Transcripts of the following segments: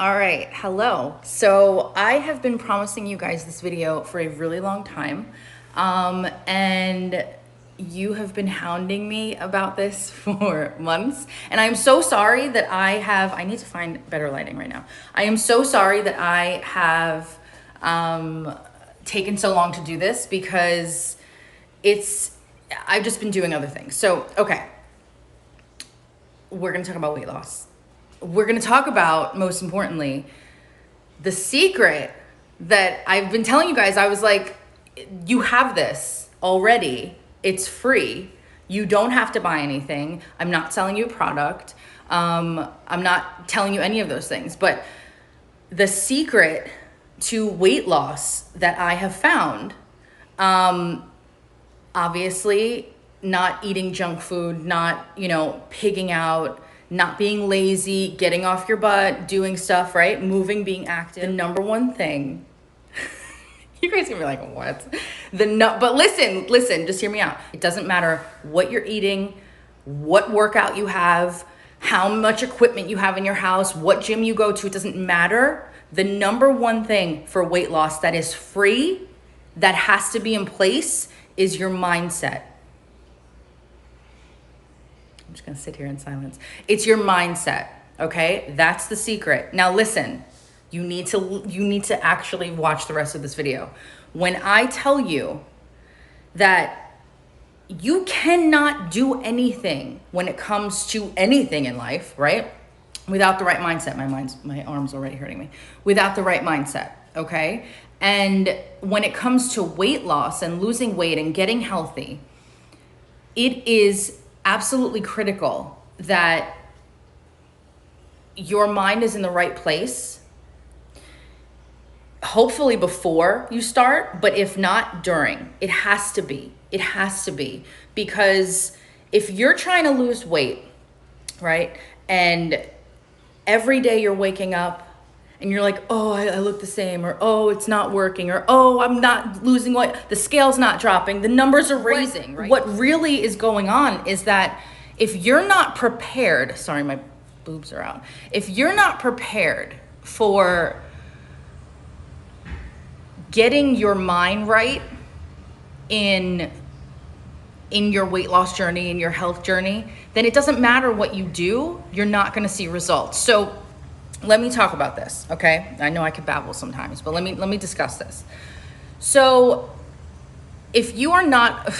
All right, hello. So I have been promising you guys this video for a really long time. And you have been hounding me about this for months. And I'm so sorry that I need to find better lighting right now. I am so sorry that I have taken so long to do this because I've just been doing other things. So, okay, we're gonna talk about weight loss. We're going to talk about, most importantly, the secret that I've been telling you guys. I was like, you have this already. It's free. You don't have to buy anything. I'm not selling you a product. I'm not telling you any of those things. But the secret to weight loss that I have found, obviously, not eating junk food, not, pigging out, not being lazy, getting off your butt, doing stuff, right? Moving, being active. The number one thing, you guys can be like, what? But listen, just hear me out. It doesn't matter what you're eating, what workout you have, how much equipment you have in your house, what gym you go to, it doesn't matter. The number one thing for weight loss that is free, that has to be in place, is your mindset. I'm just gonna sit here in silence. It's your mindset, okay? That's the secret. Now listen, you need to actually watch the rest of this video. When I tell you that you cannot do anything when it comes to anything in life, right? Without the right mindset. My arm's already hurting me. Without the right mindset, okay? And when it comes to weight loss and losing weight and getting healthy, it is absolutely critical that your mind is in the right place. Hopefully before you start, but if not, during. It has to be. It has to be. Because if you're trying to lose weight, right, and every day you're waking up and you're like, oh, I look the same, or oh, it's not working, or oh, I'm not losing weight, the scale's not dropping, the numbers are raising, right? What really is going on is that if you're not prepared, sorry, my boobs are out. If you're not prepared for getting your mind right in your weight loss journey, in your health journey, then it doesn't matter what you do, you're not gonna see results. So let me talk about this, okay? I know I could babble sometimes, but let me discuss this. So if you are not,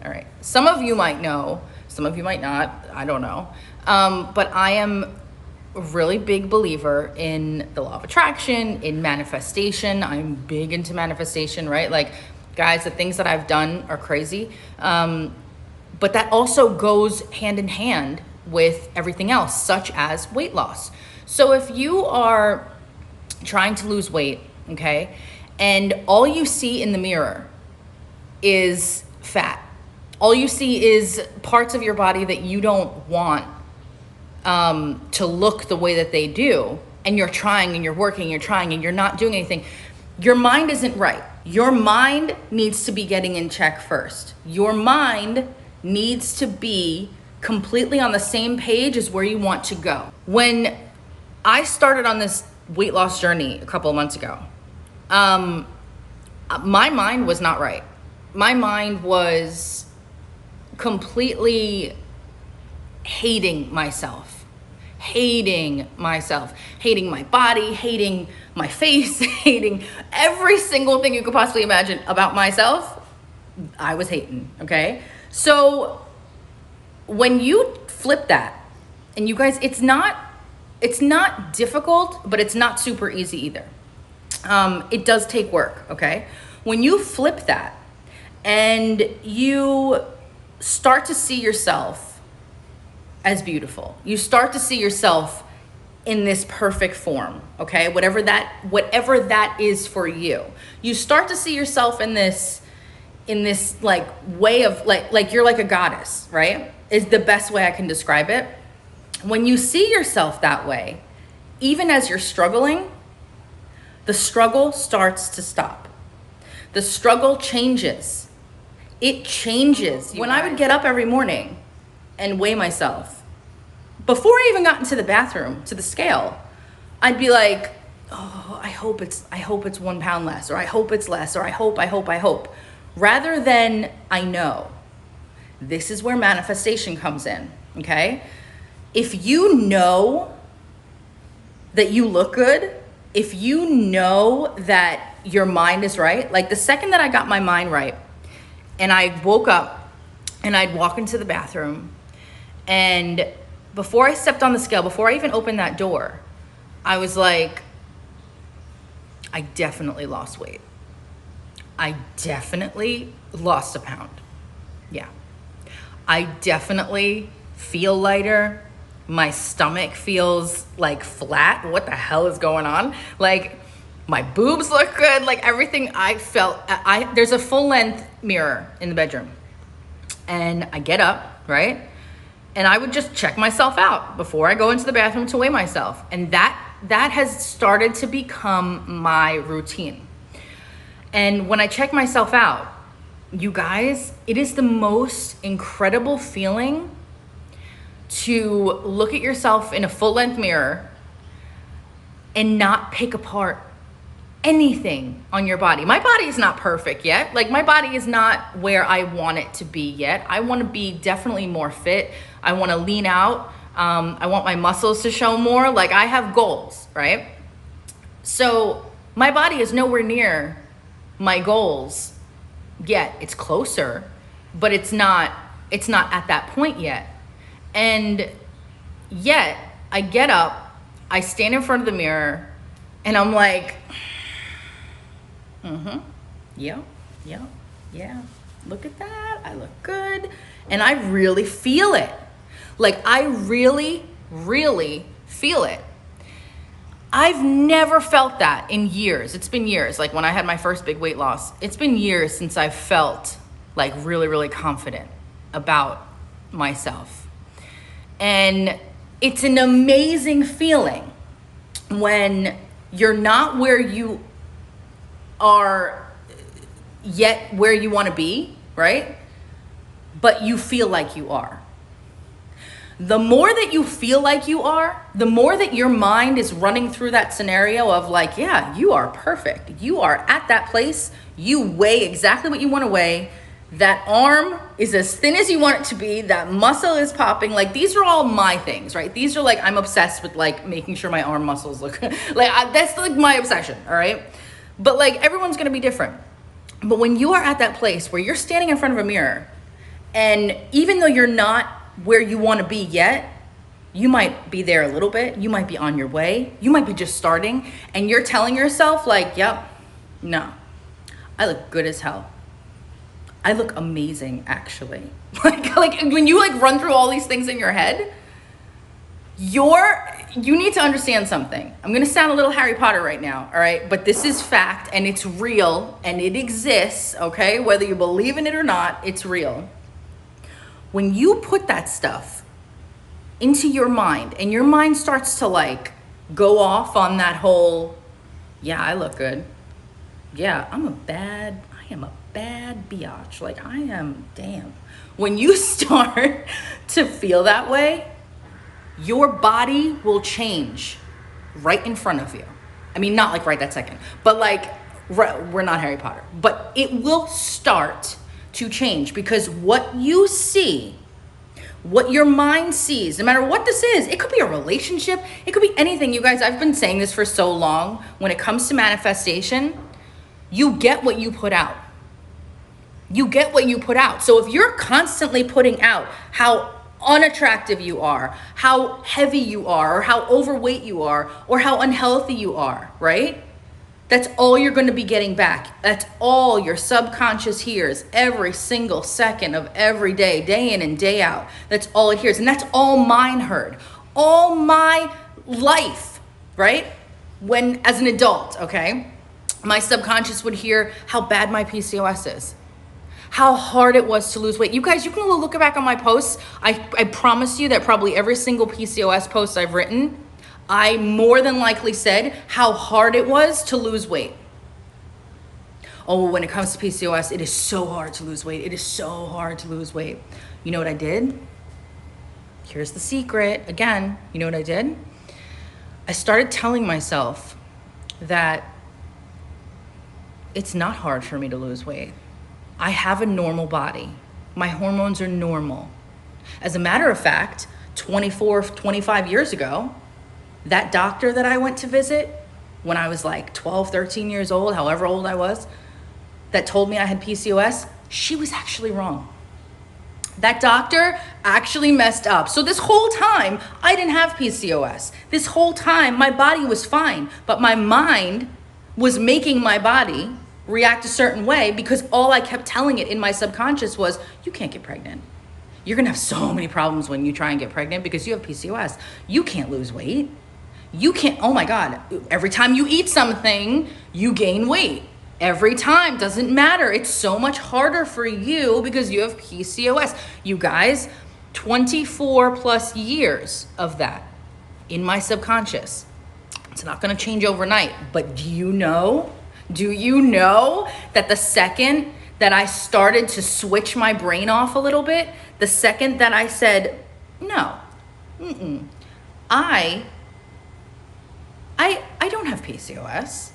all right, some of you might know, some of you might not, I don't know. But I am a really big believer in the law of attraction, in manifestation. I'm big into manifestation, right? Like, guys, the things that I've done are crazy. But that also goes hand in hand with everything else, such as weight loss. So if you are trying to lose weight, okay, and all you see in the mirror is fat, all you see is parts of your body that you don't want to look the way that they do, and you're trying and you're working, you're trying and you're not doing anything, your mind isn't right. Your mind needs to be getting in check first. Your mind needs to be completely on the same page as where you want to go. When I started on this weight loss journey a couple of months ago, my mind was not right. My mind was completely hating myself, hating my body, hating my face, hating every single thing you could possibly imagine about myself. I was hating, okay? So when you flip that, and you guys, it's not difficult, but it's not super easy either. It does take work, okay? When you flip that and you start to see yourself as beautiful, you start to see yourself in this perfect form, okay? Whatever that is for you. You start to see yourself in this like way of like you're like a goddess, right? Is the best way I can describe it. When you see yourself that way, even as you're struggling, the struggle starts to stop. The struggle changes. It changes. When I would get up every morning and weigh myself, before I even got into the bathroom to the scale, I'd be like, oh, I hope it's 1 pound less, or I hope it's less, or I hope. Rather than I know. This is where manifestation comes in, okay? If you know that you look good, if you know that your mind is right, like the second that I got my mind right and I woke up and I'd walk into the bathroom, and before I stepped on the scale, before I even opened that door, I was like, I definitely lost weight. I definitely lost a pound. Yeah. I definitely feel lighter. My stomach feels like flat. What the hell is going on? Like my boobs look good. Like everything I felt, there's a full length mirror in the bedroom, and I get up, right? And I would just check myself out before I go into the bathroom to weigh myself. And that has started to become my routine. And when I check myself out, you guys, it is the most incredible feeling to look at yourself in a full-length mirror and not pick apart anything on your body. My body is not perfect yet. Like my body is not where I want it to be yet. I want to be definitely more fit. I want to lean out. I want my muscles to show more. Like I have goals, right? So my body is nowhere near my goals yet. It's closer, but it's not at that point yet. And yet I get up, I stand in front of the mirror, and I'm like, yeah, look at that, I look good. And I really feel it. Like I really, really feel it. I've never felt that in years. It's been years. Like when I had my first big weight loss, it's been years since I felt like really, really confident about myself. And it's an amazing feeling when you're not where you are yet where you want to be, right? But you feel like you are. The more that you feel like you are, the more that your mind is running through that scenario of like, yeah, you are perfect. You are at that place. You weigh exactly what you want to weigh. That arm is as thin as you want it to be. That muscle is popping. Like these are all my things, right? These are like, I'm obsessed with like making sure my arm muscles look that's like my obsession. All right. But like everyone's going to be different. But when you are at that place where you're standing in front of a mirror, and even though you're not where you want to be yet, you might be there a little bit, you might be on your way, you might be just starting, and you're telling yourself like, yep, no, I look good as hell. I look amazing, actually. like when you like run through all these things in your head, you need to understand something. I'm gonna sound a little Harry Potter right now, all right? But this is fact, and it's real, and it exists, okay? Whether you believe in it or not, it's real. When you put that stuff into your mind, and your mind starts to like go off on that whole, yeah, I look good. Yeah, I am a bad biatch. Like I am, damn. When you start to feel that way, your body will change right in front of you. I mean, not like right that second, but like, we're not Harry Potter, but it will start to change, because what you see, what your mind sees, no matter what this is, it could be a relationship, it could be anything. You guys, I've been saying this for so long. When it comes to manifestation, you get what you put out. You get what you put out. So if you're constantly putting out how unattractive you are, how heavy you are, or how overweight you are, or how unhealthy you are, right? That's all you're going to be getting back. That's all your subconscious hears every single second of every day, day in and day out. That's all it hears. And that's all mine heard. All my life, right? When, as an adult, okay, my subconscious would hear how bad my PCOS is, how hard it was to lose weight. You guys, you can look back on my posts. I promise you that probably every single PCOS post I've written, I more than likely said how hard it was to lose weight. Oh, when it comes to PCOS, it is so hard to lose weight. It is so hard to lose weight. You know what I did? Here's the secret. Again, you know what I did? I started telling myself that it's not hard for me to lose weight. I have a normal body. My hormones are normal. As a matter of fact, 24, 25 years ago, that doctor that I went to visit when I was like 12, 13 years old, however old I was, that told me I had PCOS, she was actually wrong. That doctor actually messed up. So this whole time, I didn't have PCOS. This whole time, my body was fine, but my mind was making my body react a certain way because all I kept telling it in my subconscious was, you can't get pregnant. You're gonna have so many problems when you try and get pregnant because you have PCOS. You can't lose weight. You can't, oh my God, every time you eat something, you gain weight. Every time, doesn't matter. It's so much harder for you because you have PCOS. You guys, 24 plus years of that in my subconscious. It's not gonna change overnight, but do you know that the second that I started to switch my brain off a little bit, the second that I said, no, I don't have PCOS.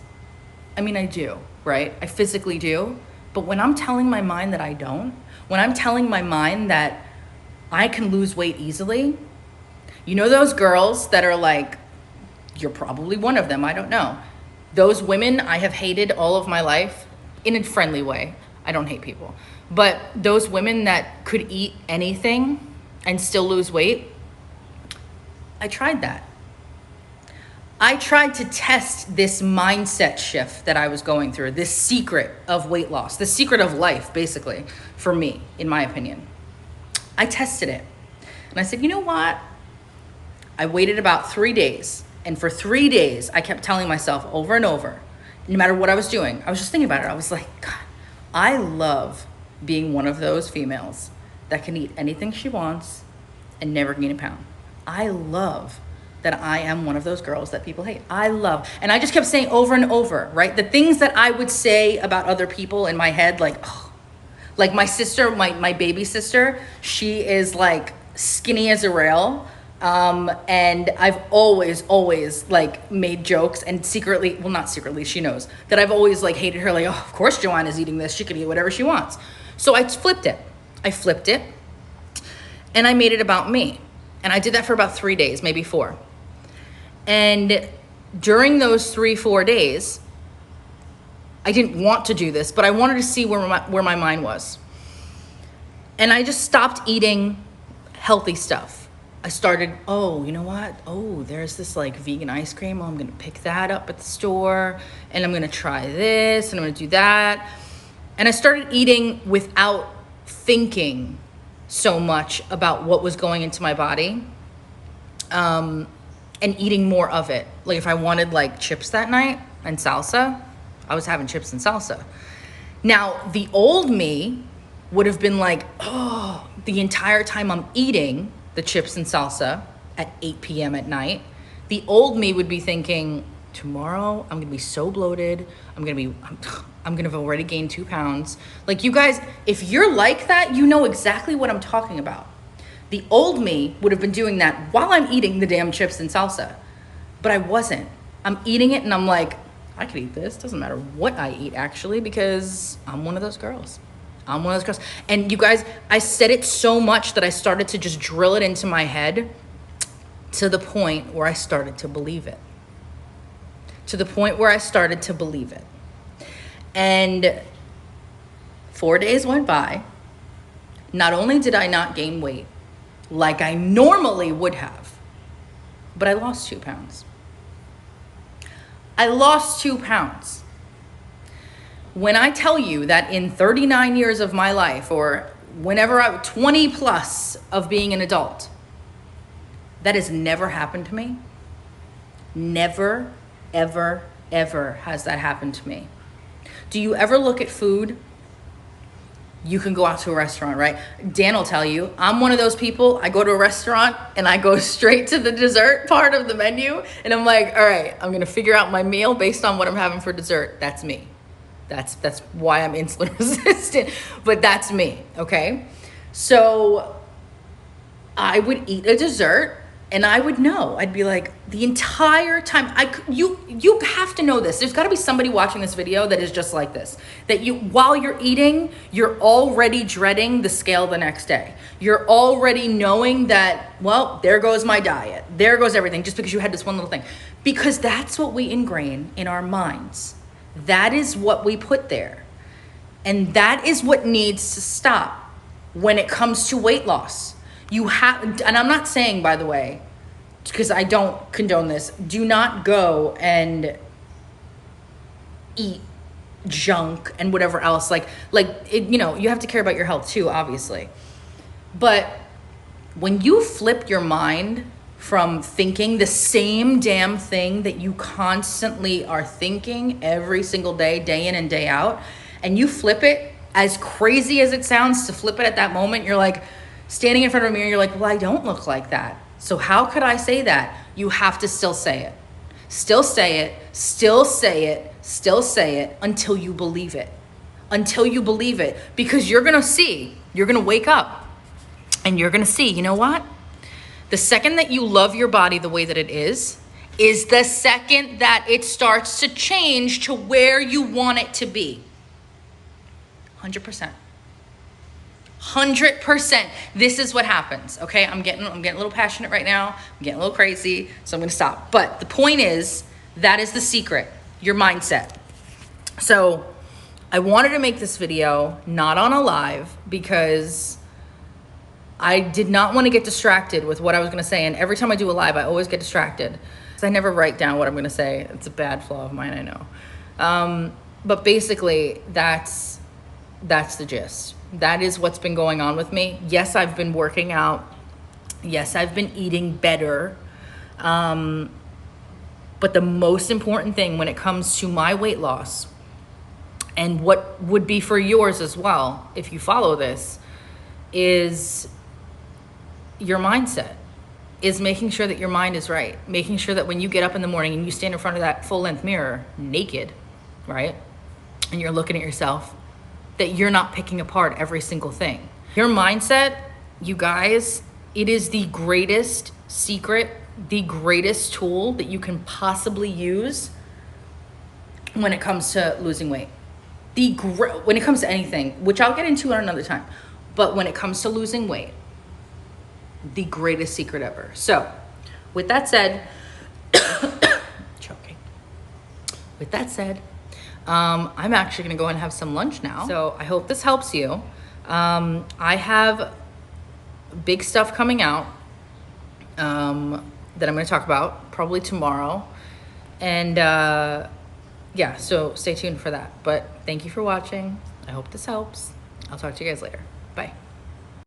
I mean, I do, right? I physically do. But when I'm telling my mind that I don't, when I'm telling my mind that I can lose weight easily, you know those girls that are like, you're probably one of them, I don't know. Those women I have hated all of my life in a friendly way. I don't hate people. But those women that could eat anything and still lose weight, I tried that. I tried to test this mindset shift that I was going through, this secret of weight loss, the secret of life, basically, for me, in my opinion. I tested it. And I said, you know what? I waited about 3 days. And for 3 days, I kept telling myself over and over, no matter what I was doing, I was just thinking about it. I was like, God, I love being one of those females that can eat anything she wants and never gain a pound. I love that I am one of those girls that people hate. I love, and I just kept saying over and over, right? The things that I would say about other people in my head, like, oh, like my sister, my baby sister, she is like skinny as a rail. And I've always like made jokes and secretly, well, not secretly, she knows that I've always like hated her. Like, oh, of course Joanna's eating this. She can eat whatever she wants. So I flipped it and I made it about me. And I did that for about 3 days, maybe 4. And during those 3-4 days, I didn't want to do this, but I wanted to see where my mind was. And I just stopped eating healthy stuff. I started, oh, you know what? Oh, there's this like vegan ice cream. Oh, I'm going to pick that up at the store and I'm going to try this and I'm going to do that. And I started eating without thinking so much about what was going into my body. And eating more of it. Like if I wanted like chips that night and salsa, I was having chips and salsa. Now, the old me would have been like, oh, the entire time I'm eating the chips and salsa at 8 p.m. at night, the old me would be thinking, tomorrow I'm gonna be so bloated. I'm gonna have already gained 2 pounds. Like you guys, if you're like that, you know exactly what I'm talking about. The old me would have been doing that while I'm eating the damn chips and salsa, but I wasn't. I'm eating it and I'm like, I could eat this. Doesn't matter what I eat actually, because I'm one of those girls. I'm one of those girls. And you guys, I said it so much that I started to just drill it into my head to the point where I started to believe it. And 4 days went by. Not only did I not gain weight like I normally would have, but I lost 2 pounds. I lost 2 pounds. When I tell you that in 39 years of my life, or whenever 20 plus of being an adult, that has never happened to me. Never, ever, ever has that happened to me. Do you ever look at food? You can go out to a restaurant, right? Dan will tell you, I'm one of those people. I go to a restaurant and I go straight to the dessert part of the menu. And I'm like, all right, I'm going to figure out my meal based on what I'm having for dessert. That's me. That's why I'm insulin resistant, but that's me. Okay. So I would eat a dessert And I would know. I'd be like, the entire time, you have to know this. There's got to be somebody watching this video that is just like this. That while you're eating, you're already dreading the scale the next day. You're already knowing that, well, there goes my diet. There goes everything, just because you had this one little thing. Because that's what we ingrain in our minds. That is what we put there. And that is what needs to stop when it comes to weight loss. You have, and I'm not saying, by the way, because I don't condone this, do not go and eat junk and whatever else. Like it, you know, you have to care about your health too, obviously. But when you flip your mind from thinking the same damn thing that you constantly are thinking every single day, day in and day out, and you flip it, as crazy as it sounds to flip it at that moment, you're like, standing in front of a mirror, you're like, well, I don't look like that. So how could I say that? You have to still say it. Still say it, still say it, still say it until you believe it. Until you believe it. Because you're gonna see, you're gonna wake up and you're gonna see, you know what? The second that you love your body the way that it is the second that it starts to change to where you want it to be. 100%. 100%. This is what happens. Okay, I'm getting a little passionate right now. I'm getting a little crazy, so I'm gonna stop. But the point is, that is the secret, your mindset. So I wanted to make this video not on a live because I did not want to get distracted with what I was gonna say. And every time I do a live, I always get distracted because I never write down what I'm gonna say. It's a bad flaw of mine, I know. But basically, that's the gist. That is what's been going on with me. Yes, I've been working out. Yes, I've been eating better. But the most important thing when it comes to my weight loss, and what would be for yours as well, if you follow this, is your mindset. Is making sure that your mind is right. Making sure that when you get up in the morning and you stand in front of that full-length mirror, naked, right? And you're looking at yourself, that you're not picking apart every single thing. Your mindset, you guys, it is the greatest secret, the greatest tool that you can possibly use when it comes to losing weight. When it comes to anything, which I'll get into at another time, but when it comes to losing weight, the greatest secret ever. So, with that said, choking. With that said, I'm actually gonna go and have some lunch now. So I hope this helps you. I have big stuff coming out that I'm gonna talk about probably tomorrow. And yeah, so stay tuned for that. But thank you for watching. I hope this helps. I'll talk to you guys later. Bye.